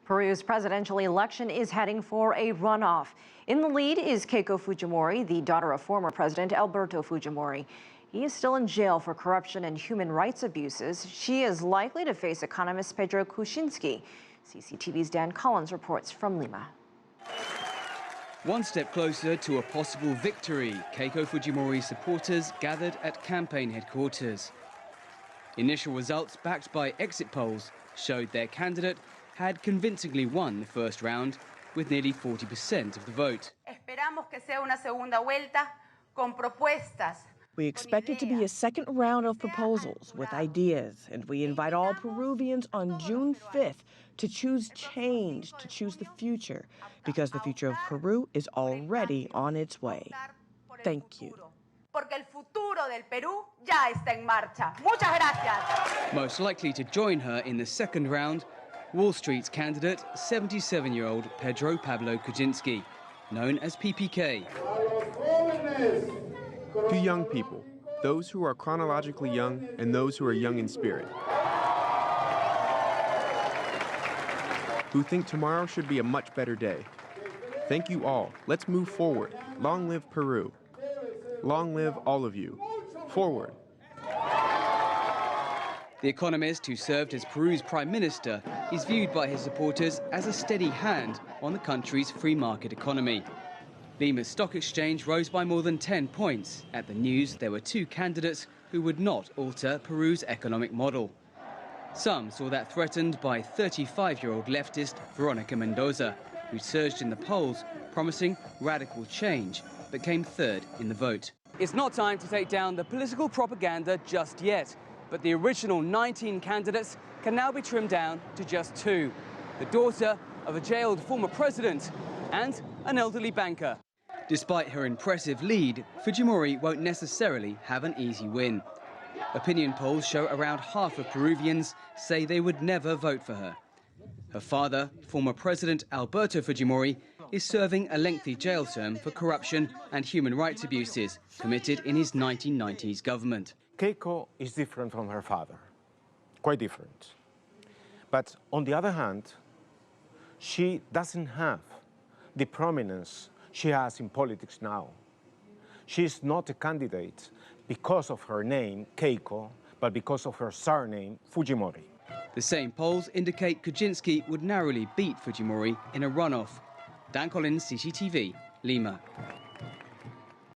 Peru's presidential election is heading for a runoff. In the lead is Keiko Fujimori, the daughter of former President Alberto Fujimori. He is still in jail for corruption and human rights abuses. She is likely to face economist Pedro Kuczynski. CCTV's Dan Collyns reports from Lima. One step closer to a possible victory, Keiko Fujimori's supporters gathered at campaign headquarters. Initial results backed by exit polls showed their candidate had convincingly won the first round with nearly 40% of the vote. We expect it to be a second round of proposals with ideas, and we invite all Peruvians on June 5th to choose change, to choose the future, because the future of Peru is already on its way. Thank you. Most likely to join her in the second round, Wall Street's candidate, 77-year-old Pedro Kuczynski, known as PPK. To young people, those who are chronologically young and those who are young in spirit, who think tomorrow should be a much better day. Thank you all. Let's move forward. Long live Peru. Long live all of you. Forward. The economist, who served as Peru's prime minister, is viewed by his supporters as a steady hand on the country's free market economy. Lima's stock exchange rose by more than 10 points at the news there were two candidates who would not alter Peru's economic model. Some saw that threatened by 35-year-old leftist Veronica Mendoza, who surged in the polls, promising radical change, but came third in the vote. It's not time to take down the political propaganda just yet, but the original 19 candidates can now be trimmed down to just two: the daughter of a jailed former president and an elderly banker. Despite her impressive lead, Fujimori won't necessarily have an easy win. Opinion polls show around half of Peruvians say they would never vote for her. Her father, former President Alberto Fujimori, is serving a lengthy jail term for corruption and human rights abuses committed in his 1990s government. Keiko is different from her father, quite different. But on the other hand, she doesn't have the prominence she has in politics now. She is not a candidate because of her name, Keiko, but because of her surname, Fujimori. The same polls indicate Kuczynski would narrowly beat Fujimori in a runoff. Dan Collyns, CCTV, Lima.